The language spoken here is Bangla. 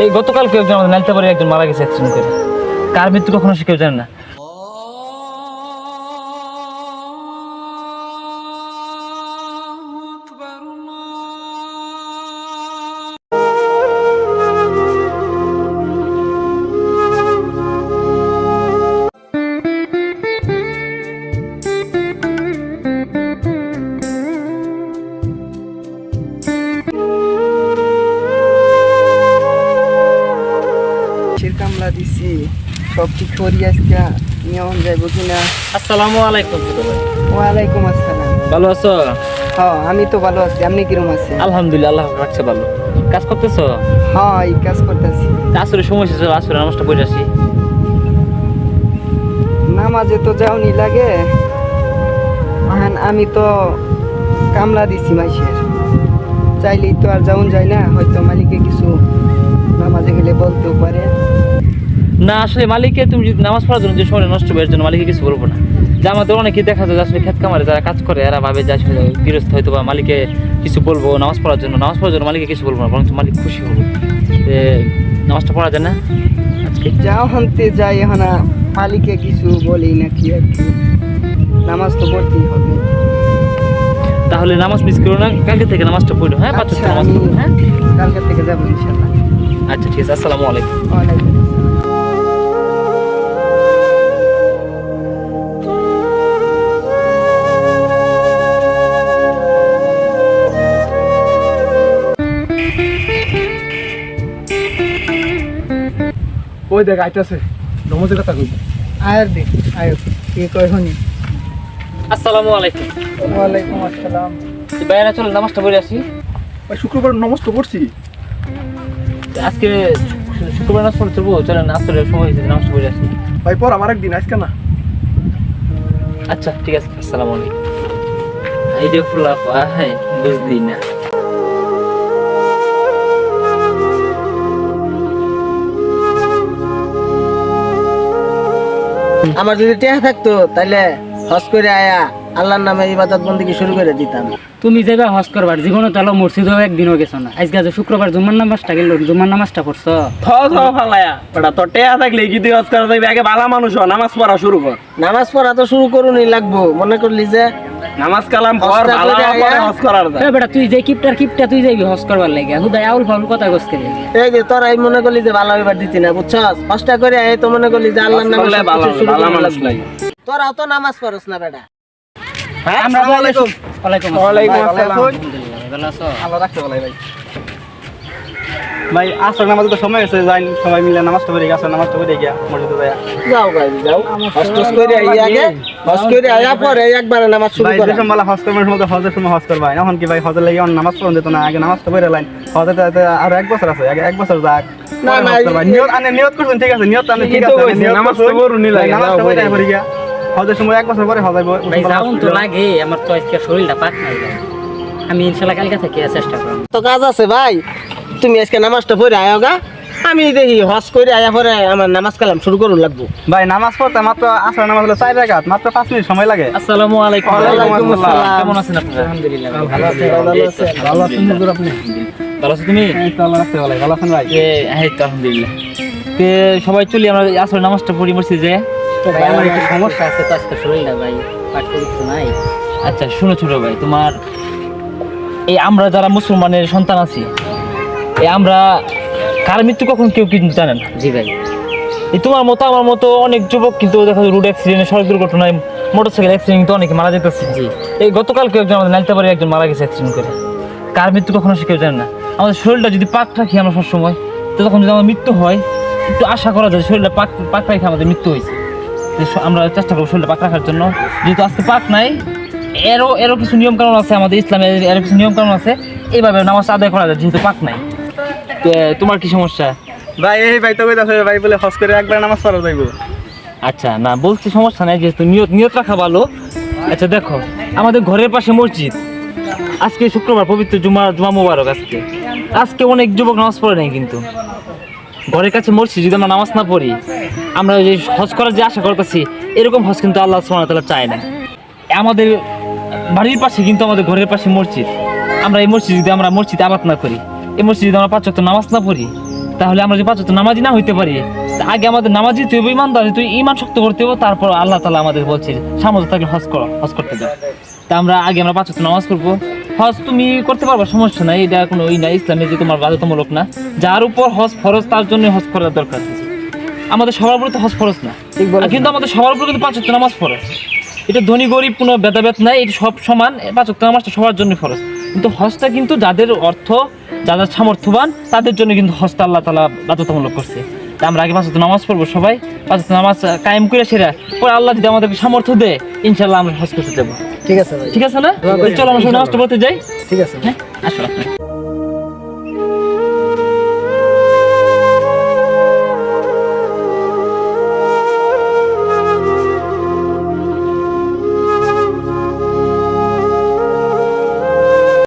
এই গতকাল কেউ একজন আমাদের নাইলতাবাড়ি একজন মারা গেছে অ্যাক্সিডেন্ট করে। কার মৃত্যু কখনো সে কেউ জানে না। কামলা দিছি সব ঠিক করি আজকে নিয়ম যাইব কিনা। আসসালামু আলাইকুম। ওয়ালাইকুম আসসালাম। ভালো আছো? হ্যাঁ আমি তো ভালো আছি, আপনি কিরম আছেন? আলহামদুলিল্লাহ, আল্লাহ রাখছে ভালো। কাজ করতেছো? হ্যাঁ এই কাজ করতেছি। আসরে সময় শেষ, আসরে নামাজটা পড়ে আসি। নামাজে তো যাওনি লাগে, আমি তো কামলা দিছি মাইসের, চাইলেই তো আর যাওন যায় না, হয়তো মালিকে কিছু নামাজে গেলে বলতেও পারে না। আসলে মালিককে তুমি যদি নামাজ পড়ার জন্য যে সময় নষ্ট হওয়ার জন্য মালিককে কিছু বলবো না। যে আমাদের অনেকে দেখা যায় আসলে ক্ষেত কামারে যারা কাজ করে এরা ভাবে যে আসলে গৃহস্থ হয়তো বা মালিকে কিছু বলবো নামাজ পড়ার জন্য মালিককে কিছু বলবো না, বরং মালিক খুশি হবে যে নামাজটা পড়া যায় না আজকে। যাও হানতে যাই এখন মালিকে কিছু বলি নাকি আর কি, নামাজ তো পড়তেই হবে। তাহলে নামাজ মিস করো না, কালকে থেকে নামাজটা পড়ো। হ্যাঁ, পাঁচ ওয়াক্ত নামাজ পড়ো। হ্যাঁ, কালকে থেকে যাবো ইনশাআল্লাহ। আচ্ছা ঠিক আছে। আসসালামু আলাইকুম। ওয়ালাইকুম আসসালাম। ওই দেখ আইতাছে নমজের কথা কইব। আয়ার দেখ আয়ো কি কয় হনি। আসসালামু আলাইকুম। ওয়ালাইকুম আসসালাম। বাইরে চলো নামাজটা পড়ে আসি। ভাই শুক্রবার নমস্ত পড়ছি। আজকে শুক্রবার নামাজ পড়তে চলবো, চলেন আসলে সময় হয়েছে, নামাজটা পড়ে আসি। ভাই পর আমার একদিন আজকে না। আচ্ছা ঠিক আছে। আসসালামু আলাইকুম। এই যে ফুলা হ্যাঁ বুঝদি না। আমার যদি টেহা থাকতো তাহলে হজ করে আয়া আল্লাহর নামে ইবাদত বন্দেগী শুরু করে দিতাম। তুমি যেবা হজ করবার জীবনে তাহলে মসজিদেও একদিনও গেছো না। আজকে যে শুক্রবার জুম্মার নামাজটা গেল, জুম্মার নামাজটা পড়ছো? ফালায়া ওটা তো টেয়া থাকলে কি তুই হজ করা যাবে? আগে ভালো মানুষ হ, নামাজ পড়া শুরু কর। নামাজ পড়া তো শুরু করুনই লাগবো, মনে করলি যে নামাজ কালাম পড়, ভালো পরে হজ করার যায়। এ বেটা তুই যে কিপটা তুই যাবি হজ করবার লাগে, হুদাই আউল ফাউল কথা কইতে লাগে। এই যে তোরাই মনে করলি যে ভালো এবার দিতি না, বুঝছস? কষ্ট করে এই তো মনে করলি যে আল্লাহর নামে করলে ভালো সবকিছু শুরু ভালো করা মানুষ লাগবে। লাগে। তোরাও তো নামাজ পড়স না বেটা। হ্যাঁ আমরা আসসালামু আলাইকুম। ওয়ালাইকুম ওয়ালাইকুম আসসালাম। আসসালাম। আলহামদুলিল্লাহ, ভালো আছো? আল্লাহ রাখতে বলাই ভাই। ভাই আসর নামাজে তো সময় আছে, যাই সবাই মিলে নামাজটা পড়ে গিয়ে আসর নামাজটা পড়ে গিয়া মসজিদে যায়। যাও ভাই যাও, হজ টজ করে আই আগে, হজ করে আয়া পরে একবারে নামাজ শুরু ভাই কর। যে সময় হজ করবার সময় হজের সময় হজ করবা, এখন কি ভাই হজের লাগি নামাজ পড়ন যেত না? আগে নামাজটা পড়ে লাইন হজে আরো 1 বছর আছে, আগে 1 বছর যাক। না, না, নিয়ত করছেন ঠিক আছে, নিয়ত আনে ঠিক ঠিকই তো আছে, কইছি, নিয়ত নামাজ তো পড়ুনি লাগে, নামাজটা যাও পড়ে পড়ে। পড়ে গিয়া হজের সময় 1 বছর পরে হজাইব। ভাই যাউন তো লাগে, আমার তো আজকে শরীরটা পাক নাই ভাই। আমি ইনশাআল্লাহ কালকে থেকে চেষ্টা করব। তো কাজ আছে ভাই, তুমি আজকে নামাজটা পড়ে আয় গা, আমি দেখি হজ করে আয়া পরে আমার নামাজ কালাম শুরু করুন লাগবো। ভাই নামাজ পড়তে মাত্র আসর নামাজ হলো 4 রাকাত, মাত্র 5 মিনিট সময় লাগে। আসসালামু আলাইকুম। ওয়ালাইকুম আসসালাম। কেমন আছেন আপনারা? আলহামদুলিল্লাহ ভালো আছি। ভালো আছেন হুজুর আপনি? ভালো আছো তুমি? এই তো আল্লাহ রাখতে বলাই। ভালো আছেন ভাই? এই তো আলহামদুলিল্লাহ। সবাই চলি আমরা আসলে নামাজটা পড়ি মসজিদে। ভাই আমার একটু সমস্যা আছে তো আজকে শরীরটা ভাই পাক করতে নাই। আচ্ছা শুনো ছোট ভাই, তোমার এই আমরা যারা মুসলমানের সন্তান আছি, এই আমরা কার মৃত্যু কখন কেউ কিন্তু জানে না। জি ভাই। এই তোমার মতো আমার মতো অনেক যুবক কিন্তু দেখা যায় রোড অ্যাক্সিডেন্টে, সড়ক দুর্ঘটনায়, মোটরসাইকেল অ্যাক্সিডেন্ট কিন্তু অনেকে মারা যেতেছে। জি। এই গতকাল কেউ একজন আমাদের নাইলতাবাড়ি একজন মারা গেছে অ্যাক্সিডেন্ট করে। কার মৃত্যু কখনো সে কেউ জানে না। আমাদের শরীরটা যদি পাক রাখি আমরা সবসময়, তো তখন যদি আমার মৃত্যু হয় একটু আশা করা যায় শরীরটা পাক রাখি আমাদের মৃত্যু হয়েছে। আমরা চেষ্টা করবো শরীরটা পাক রাখার জন্য। যেহেতু আজকে পাক নাই, এরও কিছু নিয়ম কানুন আছে আমাদের ইসলামে, এরও কিছু নিয়ম কানুন আছে, এইভাবে নামাজ আদায় করা যায় যেহেতু পাক নাই। তোমার কি সমস্যা? ভাই এই ভাই তো কইতাছে ভাই বলে হজ করে একবার নামাজ পড়া যাইব। আচ্ছা না বলছি সমস্যা নাই, যেহেতু নিয়ত রাখা ভালো। আচ্ছা দেখো, আমাদের ঘরের পাশে মসজিদ, আজকে শুক্রবার পবিত্র জুমা মোবারক। আজকে অনেক যুবক নামাজ পড়ে নাই, কিন্তু ঘরের কাছে মসজিদ যদি আমরা নামাজ না পড়ি, আমরা যে হজ করার যে আশা করতেছি এরকম হজ কিন্তু আল্লাহ সুবহানাহু ওয়া তাআলা চায় না। আমাদের বাড়ির পাশে কিন্তু আমাদের ঘরের পাশে মসজিদ, আমরা এই মসজিদ যদি আমরা মসজিদে আবাদ না করি, এই মসজিদে আমরা 5 ওয়াক্ত নামাজ না পড়ি, তাহলে আমরা যে 5 ওয়াক্ত নামাজি না হইতে পারি, তা আগে আমাদের নামাজি তুই ইমানদার, তুই ইমান শক্ত করতে হবে, তারপর আল্লাহ তাআলা আমাদের বলছে সামর্থ্য থাকলে হজ করো, হজ করতে দাও। তা আমরা 5 ওয়াক্ত নামাজ পড়বো। হজ তুমি করতে পারবা, সমস্যা নাই, এটা কোনো ওই না, ইসলামে যে তোমার বাধ্যতামূলক না। যার উপর হজ ফরজ তার জন্য হজ করার দরকার আছে। আমাদের সবার উপরে তো হজ ফরজ না, ঠিক বলেছেন। কিন্তু আমাদের সবার উপরে কিন্তু 5 ওয়াক্ত নামাজ ফরজ। এটা ধনী গরিব কোনো ভেদাভেদ নাই, এটা সব সমান। 5 ওয়াক্ত নামাজটা সবার জন্য ফরজ, কিন্তু হজটা কিন্তু যাদের অর্থ, যাদের সামর্থ্যবান তাদের জন্য কিন্তু হজটা আল্লাহ তাআলা বাধ্যতামূলক করছে। তা আমরা আগে 5 ওয়াক্ত নামাজ পড়বো সবাই, 5 ওয়াক্ত নামাজ কায়েম করে সেরা পরে আল্লাহ যদি আমাদেরকে সামর্থ্য দেয় ইনশাআল্লাহ আমরা হজ করতে যাবো। ঠিক আছে ভাই, ঠিক আছে না? চলো আমরা সবাই নামাজটা পড়তে যাই। ঠিক আছে। হ্যাঁ, আসো।